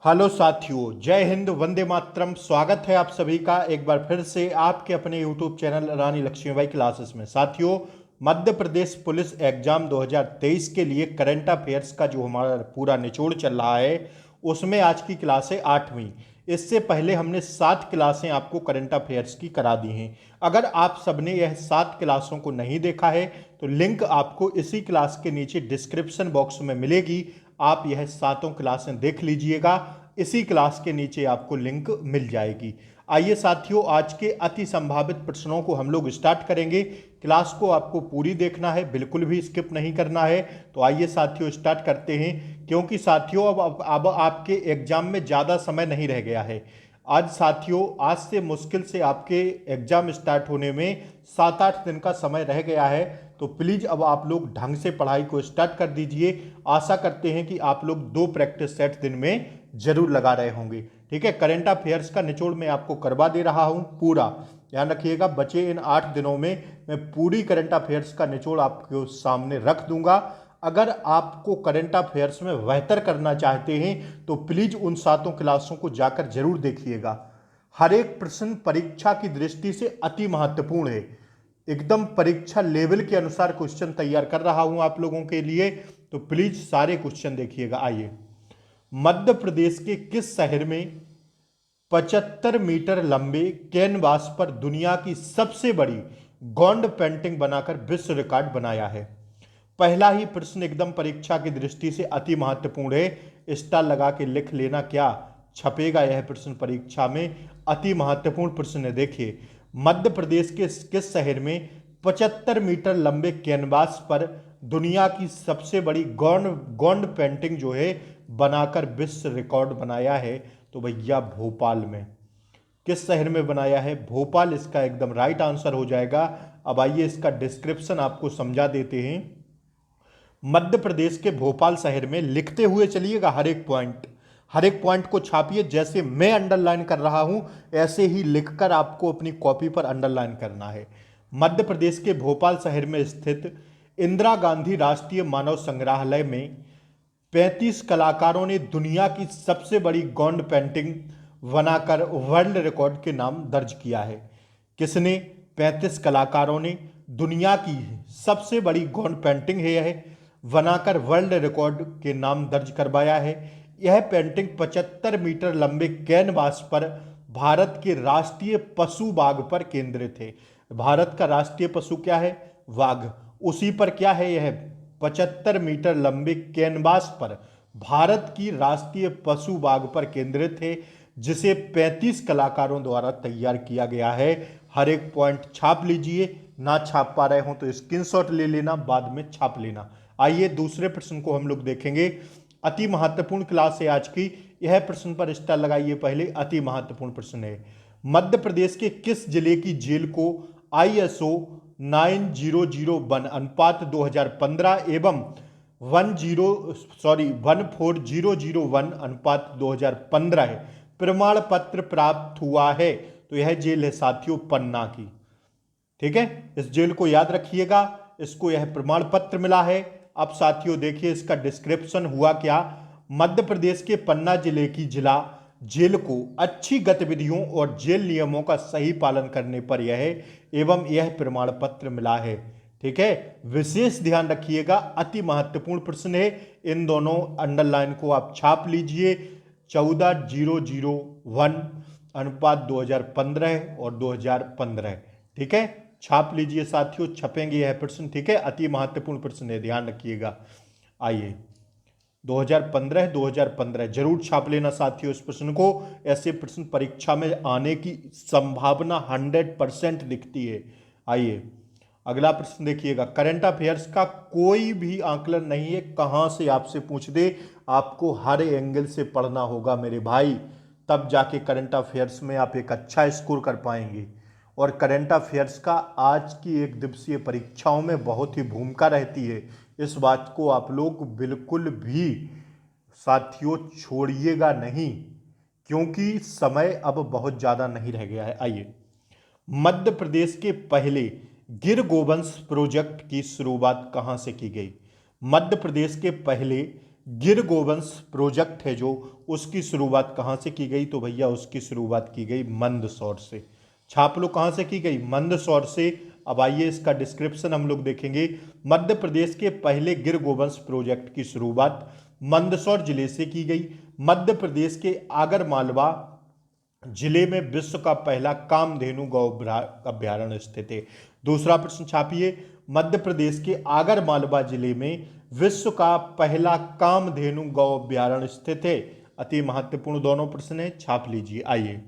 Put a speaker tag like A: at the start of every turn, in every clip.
A: Hello साथियों, जय हिंद, वंदे मातरम। स्वागत है आप सभी का एक बार फिर से आपके अपने यूट्यूब चैनल रानी लक्ष्मीबाई क्लासेस में। साथियों, मध्य प्रदेश पुलिस एग्जाम 2023 के लिए करंट अफेयर्स का जो हमारा पूरा निचोड़ चल रहा है, उसमें आज की क्लास है 8वीं। इससे पहले हमने 7 क्लासें आपको करंट अफेयर्स की करा दी हैं। अगर आप सबने यह 7 क्लासों को नहीं देखा है तो लिंक आपको इसी क्लास के नीचे डिस्क्रिप्शन बॉक्स में मिलेगी। आप यह सातों क्लासें देख लीजिएगा, इसी क्लास के नीचे आपको लिंक मिल जाएगी। आइए साथियों, आज के अति संभावित प्रश्नों को हम लोग स्टार्ट करेंगे। क्लास को आपको पूरी देखना है, बिल्कुल भी स्किप नहीं करना है। तो आइए साथियों स्टार्ट करते हैं, क्योंकि साथियों अब आपके एग्जाम में ज़्यादा समय नहीं रह गया है। आज साथियों, आज से मुश्किल से आपके एग्जाम स्टार्ट होने में 7-8 दिन का समय रह गया है। तो प्लीज़ अब आप लोग ढंग से पढ़ाई को स्टार्ट कर दीजिए। आशा करते हैं कि आप लोग 2 प्रैक्टिस सेट दिन में जरूर लगा रहे होंगे। ठीक है, करंट अफेयर्स का निचोड़ मैं आपको करवा दे रहा हूं पूरा। ध्यान रखिएगा, बचे इन 8 दिनों में मैं पूरी करंट अफेयर्स का निचोड़ आपके सामने रख दूंगा। अगर आपको करंट अफेयर्स में बेहतर करना चाहते हैं तो प्लीज उन सातों क्लासों को जाकर जरूर देखिएगा। हर एक प्रश्न परीक्षा की दृष्टि से अति महत्वपूर्ण है। एकदम परीक्षा लेवल के अनुसार क्वेश्चन तैयार कर रहा हूं आप लोगों के लिए, तो प्लीज सारे क्वेश्चन देखिएगा। आइए, मध्य प्रदेश के किस शहर में 75 मीटर लंबे कैनवास पर दुनिया की सबसे बड़ी गोंड पेंटिंग बनाकर विश्व रिकॉर्ड बनाया है? पहला ही प्रश्न एकदम परीक्षा की दृष्टि से अति महत्वपूर्ण है। स्टार लगा के लिख लेना, क्या छपेगा यह प्रश्न परीक्षा में। अति महत्वपूर्ण प्रश्न है। देखिए, मध्य प्रदेश के किस शहर में 75 मीटर लंबे कैनवास पर दुनिया की सबसे बड़ी गोंड गोंड पेंटिंग जो है बनाकर विश्व रिकॉर्ड बनाया है? तो भैया भोपाल में। किस शहर में बनाया है? भोपाल इसका एकदम राइट आंसर हो जाएगा। अब आइए इसका डिस्क्रिप्शन आपको समझा देते हैं। मध्य प्रदेश के भोपाल शहर में, लिखते हुए चलिएगा, हर एक पॉइंट को छापिए। जैसे मैं अंडरलाइन कर रहा हूं ऐसे ही लिखकर आपको अपनी कॉपी पर अंडरलाइन करना है। मध्य प्रदेश के भोपाल शहर में स्थित इंदिरा गांधी राष्ट्रीय मानव संग्रहालय में 35 कलाकारों ने दुनिया की सबसे बड़ी गोंड पेंटिंग बनाकर वर्ल्ड रिकॉर्ड के नाम दर्ज किया है। किसने? 35 कलाकारों ने दुनिया की सबसे बड़ी गोंड पेंटिंग है यह बनाकर वर्ल्ड रिकॉर्ड के नाम दर्ज करवाया है। यह पेंटिंग 75 मीटर लंबे कैनवास पर भारत के राष्ट्रीय पशु बाघ पर केंद्रित है। भारत का राष्ट्रीय पशु क्या है? बाघ। उसी पर क्या है? यह 75 मीटर लंबे कैनवास पर भारत की राष्ट्रीय पशु बाघ पर केंद्रित है, जिसे 35 कलाकारों द्वारा तैयार किया गया है। हर एक पॉइंट छाप लीजिए। ना छाप पा रहे हो तो स्क्रीनशॉट ले लेना, बाद में छाप लेना। आइए दूसरे प्रश्न को हम लोग देखेंगे। अति महत्वपूर्ण क्लास है आज की। यह प्रश्न पर स्टार लगाइए पहले। अति महत्वपूर्ण प्रश्न है। मध्य प्रदेश के किस जिले की जेल को ISO 9001 अनुपात 2015 एवं 14001 अनुपात 2015 प्रमाण पत्र प्राप्त हुआ है? तो यह जेल है साथियों पन्ना की। ठीक है, इस जेल को याद रखिएगा, इसको यह प्रमाण पत्र मिला है। अब साथियों देखिए इसका डिस्क्रिप्शन हुआ क्या। मध्य प्रदेश के पन्ना जिले की जिला जेल को अच्छी गतिविधियों और जेल नियमों का सही पालन करने पर यह प्रमाण पत्र मिला है। ठीक है, विशेष ध्यान रखिएगा, अति महत्वपूर्ण प्रश्न है। इन दोनों अंडरलाइन को आप छाप लीजिए। 14001 अनुपात 2015 और 2015। ठीक है, छाप लीजिए साथियों, छपेंगे यह प्रश्न। ठीक है, अति महत्वपूर्ण प्रश्न है, ध्यान रखिएगा। आइए 2015 जरूर छाप लेना साथियों इस प्रश्न को। ऐसे प्रश्न परीक्षा में आने की संभावना 100% दिखती है। आइए अगला प्रश्न देखिएगा। करंट अफेयर्स का कोई भी आंकलन नहीं है, कहां से आपसे पूछ दे, आपको हर एंगल से पढ़ना होगा मेरे भाई, तब जाके करंट अफेयर्स में आप एक अच्छा स्कोर कर पाएंगे। और करंट अफेयर्स का आज की एक दिवसीय परीक्षाओं में बहुत ही भूमिका रहती है। इस बात को आप लोग बिल्कुल भी साथियों छोड़िएगा नहीं, क्योंकि समय अब बहुत ज़्यादा नहीं रह गया है। आइए, मध्य प्रदेश के पहले गिर गोवंश प्रोजेक्ट की शुरुआत कहाँ से की गई? मध्य प्रदेश के पहले गिर गोवंश प्रोजेक्ट है जो, उसकी शुरुआत कहाँ से की गई? तो भैया उसकी शुरुआत की गई मंदसौर से। छाप लो कहाँ से की गई? मंदसौर से। अब आइए इसका डिस्क्रिप्शन हम लोग देखेंगे। मध्य प्रदेश के पहले गिर गोवंश प्रोजेक्ट की शुरुआत मंदसौर जिले से की गई। मध्य प्रदेश के आगर मालवा जिले में विश्व का पहला कामधेनु गौ अभ्यारण्य स्थित है। दूसरा प्रश्न छापिए, मध्य प्रदेश के आगर मालवा जिले में विश्व का पहला कामधेनु गौ अभ्यारण्य स्थित है। अति महत्वपूर्ण दोनों प्रश्न है, छाप लीजिए। आइए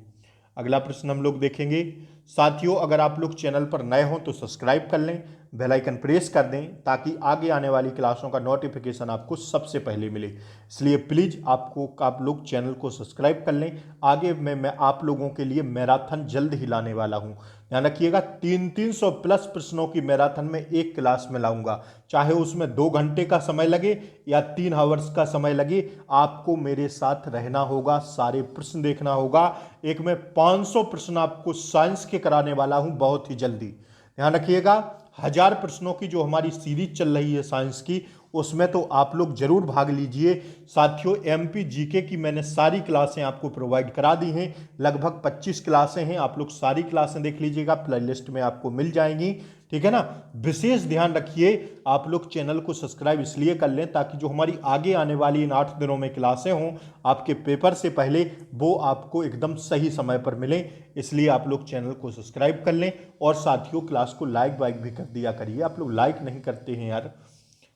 A: अगला प्रश्न हम लोग देखेंगे। साथियों, अगर आप लोग चैनल पर नए हों तो सब्सक्राइब कर लें, बेल आइकन प्रेस कर दें ताकि आगे आने वाली क्लासों का नोटिफिकेशन आपको सबसे पहले मिले। इसलिए प्लीज़ आप लोग चैनल को सब्सक्राइब कर लें। आगे मैं आप लोगों के लिए मैराथन जल्द ही लाने वाला हूं। ध्यान रखिएगा, 300 प्लस प्रश्नों की मैराथन में एक क्लास में लाऊंगा, चाहे उसमें 2 घंटे का समय लगे या 3 आवर्स का समय लगे, आपको मेरे साथ रहना होगा, सारे प्रश्न देखना होगा। एक में 500 प्रश्न आपको साइंस के कराने वाला हूं बहुत ही जल्दी। ध्यान रखिएगा, 1000 प्रश्नों की जो हमारी सीरीज चल रही है साइंस की, उसमें तो आप लोग जरूर भाग लीजिए। साथियों, एमपी जीके की मैंने सारी क्लासें आपको प्रोवाइड करा दी हैं, लगभग 25 क्लासें हैं। आप लोग सारी क्लासें देख लीजिएगा, प्लेलिस्ट में आपको मिल जाएंगी, ठीक है ना। विशेष ध्यान रखिए, आप लोग चैनल को सब्सक्राइब इसलिए कर लें ताकि जो हमारी आगे आने वाली इन 8 दिनों में क्लासें हों आपके पेपर से पहले, वो आपको एकदम सही समय पर मिलें। इसलिए आप लोग चैनल को सब्सक्राइब कर लें और साथियों क्लास को लाइक वाइक भी कर दिया करिए। आप लोग लाइक नहीं करते हैं यार,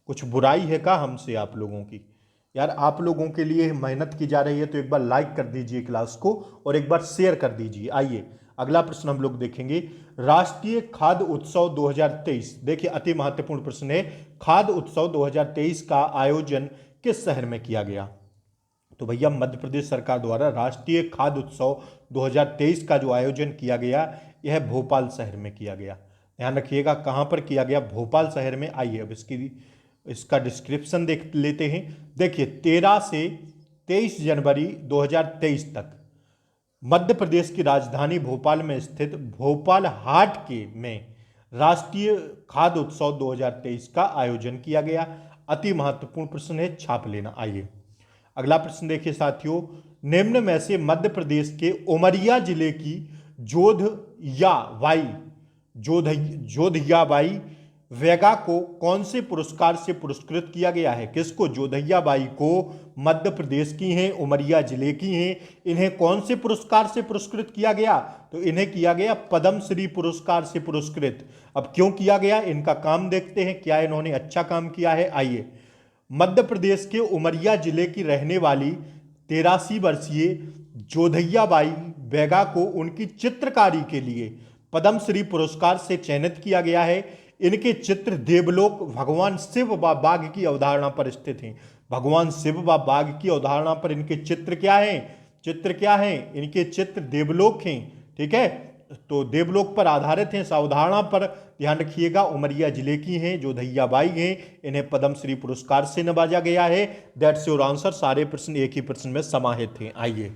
A: कुछ बुराई है क्या हमसे आप लोगों की? यार आप लोगों के लिए मेहनत की जा रही है तो एक बार लाइक कर दीजिए क्लास को और एक बार शेयर कर दीजिए। आइए अगला प्रश्न हम लोग देखेंगे। राष्ट्रीय खाद्य उत्सव 2023, देखिए अति महत्वपूर्ण प्रश्न है। खाद्य उत्सव 2023 का आयोजन किस शहर में किया गया? तो भैया मध्य प्रदेश सरकार द्वारा राष्ट्रीय खाद्य उत्सव 2023 का जो आयोजन किया गया, यह भोपाल शहर में किया गया। ध्यान रखिएगा कहाँ पर किया गया? भोपाल शहर में। आइए अब इसका डिस्क्रिप्शन देख लेते हैं। देखिए 13 से 23 जनवरी 2023 तक मध्य प्रदेश की राजधानी भोपाल में स्थित भोपाल हाट के में राष्ट्रीय खाद्य उत्सव 2023 का आयोजन किया गया। अति महत्वपूर्ण प्रश्न है, छाप लेना। आइए अगला प्रश्न देखिए साथियों, निम्न में से मध्य प्रदेश के उमरिया जिले की जोधैयाबाई वेगा को कौन से पुरस्कार से पुरस्कृत किया गया है? किसको? जोधैयाबाई को, मध्य प्रदेश की हैं, उमरिया जिले की हैं। इन्हें कौन से पुरस्कार से पुरस्कृत किया गया? तो इन्हें किया गया पद्मश्री पुरस्कार से पुरस्कृत। अब क्यों किया गया, इनका काम देखते हैं, क्या इन्होंने अच्छा काम किया है। आइए, मध्य प्रदेश के उमरिया जिले की रहने वाली 83 वर्षीय जोधैयाबाई वेगा को उनकी चित्रकारी के लिए पद्मश्री पुरस्कार से चयनित किया गया है। इनके चित्र देवलोक भगवान शिव व बाघ की अवधारणा पर स्थित हैं। भगवान शिव व बाघ की अवधारणा पर इनके चित्र क्या हैं? चित्र क्या हैं? इनके चित्र देवलोक हैं, ठीक है। तो देवलोक पर आधारित हैं, इस अवधारणा पर ध्यान रखिएगा। उमरिया जिले की हैं, जोधैयाबाई हैं, इन्हें पद्मश्री पुरस्कार से नवाजा गया है। That's your answer. सारे प्रश्न एक ही प्रश्न में समाहित हैं। आइए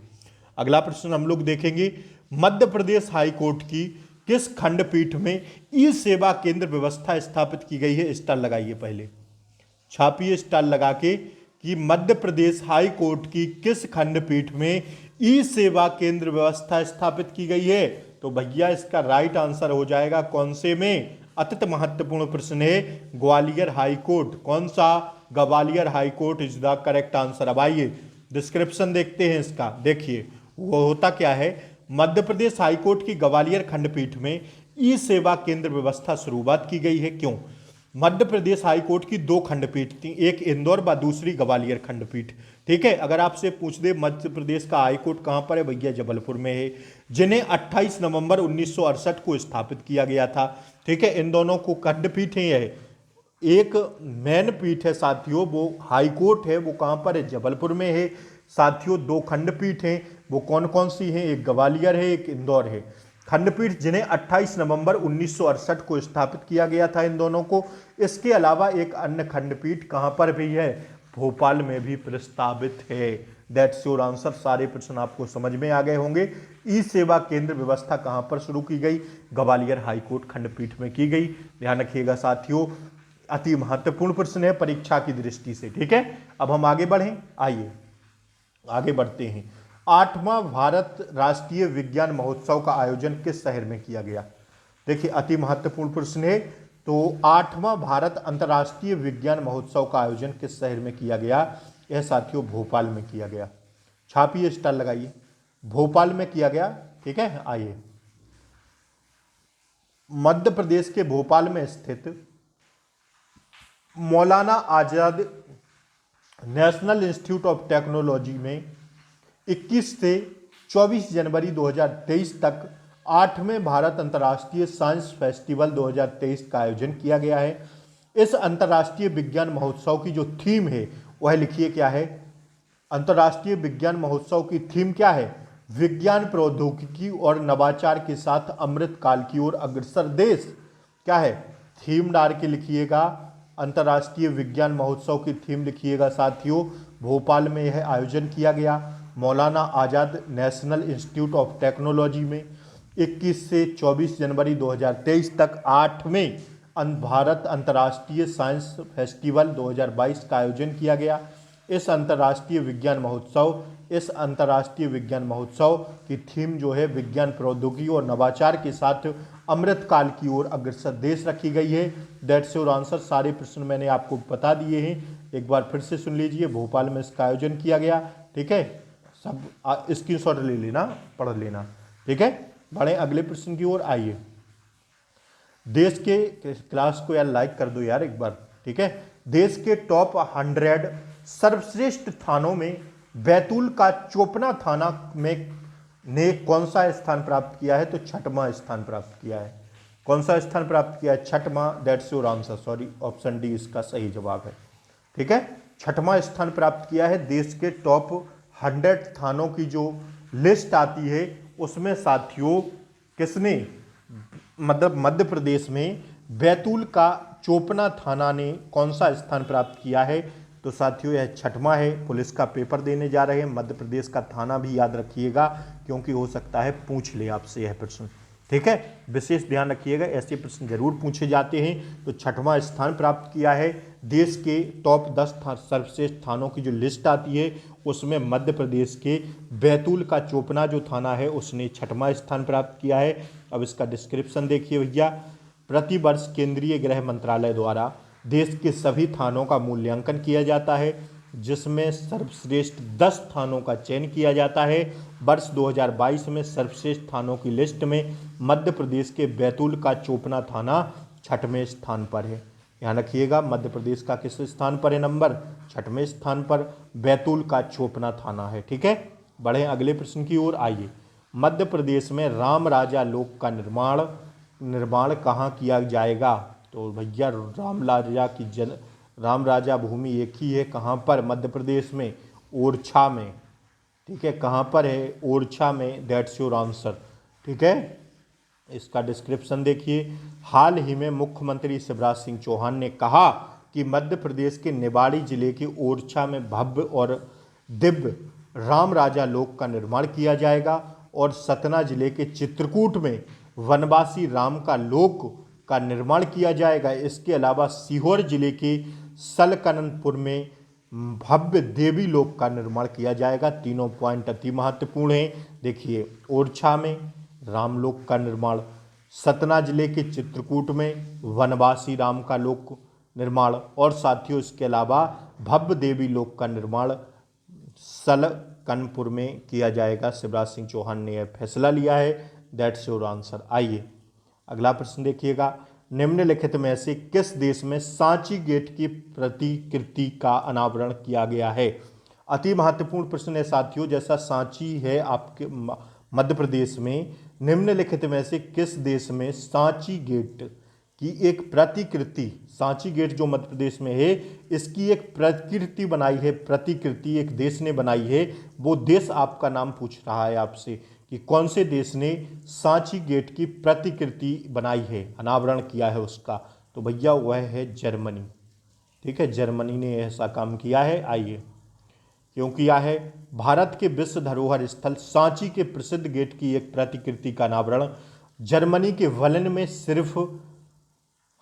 A: अगला प्रश्न हम लोग देखेंगे। मध्य प्रदेश हाईकोर्ट की किस खंडपीठ में ई सेवा केंद्र व्यवस्था स्थापित की गई है? स्टार लगाइए, पहले छापिए स्टार लगा के कि मध्य प्रदेश हाई कोर्ट की किस खंडपीठ में ई सेवा केंद्र व्यवस्था स्थापित की गई है? तो भैया इसका राइट आंसर हो जाएगा कौन से में? अत्यंत महत्वपूर्ण प्रश्न है, ग्वालियर हाई कोर्ट। कौन सा? Gwalior high court is the correct answer. अब आइए डिस्क्रिप्शन देखते हैं इसका। देखिए वो होता क्या है, मध्य प्रदेश हाईकोर्ट की ग्वालियर खंडपीठ में ई सेवा केंद्र व्यवस्था शुरुआत की गई है। क्यों? मध्य प्रदेश हाईकोर्ट की 2 खंडपीठ थी, एक इंदौर व दूसरी ग्वालियर खंडपीठ, ठीक है। अगर आपसे पूछ दे मध्य प्रदेश का हाईकोर्ट कहां पर है, भैया जबलपुर में है, जिन्हें 28 नवंबर 1968 को स्थापित किया गया था, ठीक है। इन दोनों को खंडपीठ है। एक मेन पीठ है साथियों, वो हाईकोर्ट है, वो कहां पर है? जबलपुर में है। साथियों 2 खंडपीठ हैं, वो कौन कौन सी हैं? एक ग्वालियर है, एक इंदौर है। खंडपीठ जिन्हें 28 नवंबर 1968 को स्थापित किया गया था इन दोनों को। इसके अलावा एक अन्य खंडपीठ कहां पर भी है? भोपाल में भी प्रस्तावित है। That's your answer. सारे प्रश्न आपको समझ में आ गए होंगे। ई सेवा केंद्र व्यवस्था कहां पर शुरू की गई? ग्वालियर हाईकोर्ट खंडपीठ में की गई। ध्यान रखिएगा साथियों। अति महत्वपूर्ण प्रश्न है परीक्षा की दृष्टि से। ठीक है, अब हम आगे बढ़ें, आइए आगे बढ़ते हैं। 8वां भारत राष्ट्रीय विज्ञान महोत्सव का आयोजन किस शहर में किया गया? देखिए अति महत्वपूर्ण प्रश्न है। तो 8वां भारत अंतर्राष्ट्रीय विज्ञान महोत्सव का आयोजन किस शहर में किया गया? यह साथियों भोपाल में किया गया। छापिए, स्टार लगाइए, भोपाल में किया गया। ठीक है, आइए मध्य प्रदेश के भोपाल में स्थित Maulana Azad national institute of technology में 21 से 24 जनवरी 2023 तक 8वें भारत अंतर्राष्ट्रीय साइंस फेस्टिवल 2023 का आयोजन किया गया है। इस अंतर्राष्ट्रीय विज्ञान महोत्सव की जो थीम है वह लिखिए क्या है? अंतर्राष्ट्रीय विज्ञान महोत्सव की थीम क्या है? विज्ञान प्रौद्योगिकी और नवाचार के साथ अमृत काल की ओर अग्रसर देश। क्या है? थीम डाल के लिखिएगा, अंतर्राष्ट्रीय विज्ञान महोत्सव की थीम लिखिएगा साथियों। भोपाल में यह आयोजन किया गया मौलाना आज़ाद नेशनल इंस्टीट्यूट ऑफ टेक्नोलॉजी में 21 से 24 जनवरी 2023 तक 8वें भारत अंतर्राष्ट्रीय साइंस फेस्टिवल 2022 का आयोजन किया गया। इस अंतर्राष्ट्रीय विज्ञान महोत्सव की थीम जो है विज्ञान प्रौद्योगिकी और नवाचार के साथ अमृत काल की ओर अग्रसर देश रखी गई है। That's your answer. सारे प्रश्न मैंने आपको बता दिए हैं, एक बार फिर से सुन लीजिए। भोपाल में इसका आयोजन किया गया। ठीक है, सब स्क्रीनशॉट ले लेना, पढ़ लेना। ठीक है, बढ़े अगले प्रश्न की ओर। आइए, देश के क्लास को यार लाइक कर दो यार एक बार। ठीक है, देश के टॉप 100 सर्वश्रेष्ठ थानों में बैतूल का चोपना थाना में ने कौन सा स्थान प्राप्त किया है? तो 6वां स्थान प्राप्त किया है। कौन सा स्थान प्राप्त किया है? 6वां। That's your answer. Sorry, option D इसका सही जवाब है। ठीक है, 6वां स्थान प्राप्त किया है। देश के टॉप 100 थानों की जो लिस्ट आती है उसमें साथियों किसने, मतलब मध्य प्रदेश में बैतूल का चोपना थाना ने कौन सा स्थान प्राप्त किया है? तो साथियों यह 6वां है। पुलिस का पेपर देने जा रहे हैं, मध्य प्रदेश का थाना भी याद रखिएगा क्योंकि हो सकता है पूछ ले आपसे यह प्रश्न। ठीक है, विशेष ध्यान रखिएगा, ऐसे प्रश्न जरूर पूछे जाते हैं। तो 6वां स्थान प्राप्त किया है। देश के टॉप 10 सर्वश्रेष्ठ थानों की जो लिस्ट आती है उसमें मध्य प्रदेश के बैतूल का चोपना जो थाना है उसने 6वां स्थान प्राप्त किया है। अब इसका डिस्क्रिप्शन देखिए भैया। प्रतिवर्ष केंद्रीय गृह मंत्रालय द्वारा देश के सभी थानों का मूल्यांकन किया जाता है जिसमें सर्वश्रेष्ठ 10 थानों का चयन किया जाता है। वर्ष 2022 में सर्वश्रेष्ठ थानों की लिस्ट में मध्य प्रदेश के बैतूल का चोपना थाना 6वें स्थान पर है। ध्यान रखिएगा, मध्य प्रदेश का किस स्थान पर है? नंबर 6वें स्थान पर बैतूल का चोपना थाना है। ठीक है, बढ़ें अगले प्रश्न की ओर। आइए, मध्य प्रदेश में राम राजा लोक का निर्माण कहाँ किया जाएगा? तो भैया राम राजा भूमि एक ही है। कहाँ पर? मध्य प्रदेश में ओरछा में। ठीक है, कहाँ पर है? ओरछा में। That's your answer. ठीक है, इसका डिस्क्रिप्शन देखिए। हाल ही में मुख्यमंत्री शिवराज सिंह चौहान ने कहा कि मध्य प्रदेश के निवाड़ी जिले के ओरछा में भव्य और दिव्य राम राजा लोक का निर्माण किया जाएगा और सतना जिले के चित्रकूट में वनवासी राम का लोक का निर्माण किया जाएगा। इसके अलावा सीहोर जिले के सलकननपुर में भव्य देवी लोक का निर्माण किया जाएगा। तीनों पॉइंट अति महत्वपूर्ण हैं। देखिए, ओरछा में रामलोक का निर्माण, सतना जिले के चित्रकूट में वनवासी राम का लोक निर्माण और साथियों इसके अलावा भव्य देवी लोक का निर्माण सलकनपुर में किया जाएगा। शिवराज सिंह चौहान ने यह फैसला लिया है। That's your answer. आइए अगला प्रश्न देखिएगा। निम्नलिखित में से किस देश में सांची गेट की प्रतिकृति का अनावरण किया गया है? अति महत्वपूर्ण प्रश्न है साथियों। जैसा सांची है आपके मध्य प्रदेश में, निम्नलिखित में से किस देश में सांची गेट की एक प्रतिकृति, सांची गेट जो मध्य प्रदेश में है इसकी एक प्रतिकृति बनाई है, प्रतिकृति एक देश ने बनाई है। वो देश आपका नाम पूछ रहा है आपसे कि कौन से देश ने सांची गेट की प्रतिकृति बनाई है, अनावरण किया है उसका? तो भैया वह है जर्मनी। ठीक है, जर्मनी ने ऐसा काम किया है। आइए, क्यों किया है? भारत के विश्व धरोहर स्थल सांची के प्रसिद्ध गेट की एक प्रतिकृति का अनावरण जर्मनी के वलन में सिर्फ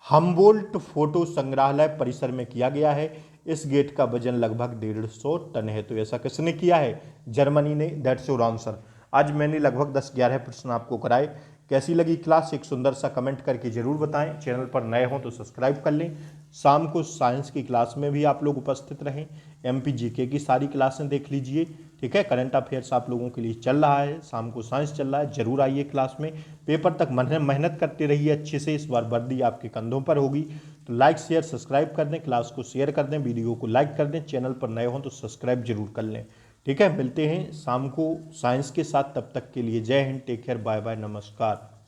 A: हम्बोल्ट फोटो संग्रहालय परिसर में किया गया है। इस गेट का वजन लगभग 150 टन है। तो ऐसा किसने किया है? जर्मनी ने। That's your answer. आज मैंने लगभग 10-11 प्रश्न आपको कराए। कैसी लगी क्लास? एक सुंदर सा कमेंट करके जरूर बताएं। चैनल पर नए हों तो सब्सक्राइब कर लें। शाम को साइंस की क्लास में भी आप लोग उपस्थित रहें। एमपी जीके की सारी क्लासें देख लीजिए। ठीक है, करंट अफेयर्स आप लोगों के लिए चल रहा है, शाम को साइंस चल रहा है, जरूर आइए क्लास में। पेपर तक मेहनत करते रहिए अच्छे से। इस बार वर्दी आपके कंधों पर होगी। तो लाइक शेयर सब्सक्राइब कर दें, क्लास को शेयर कर दें, वीडियो को लाइक कर दें। चैनल पर नए हों तो सब्सक्राइब जरूर कर लें। ठीक है, मिलते हैं शाम को साइंस के साथ। तब तक के लिए जय Hind, take care, bye bye, नमस्कार।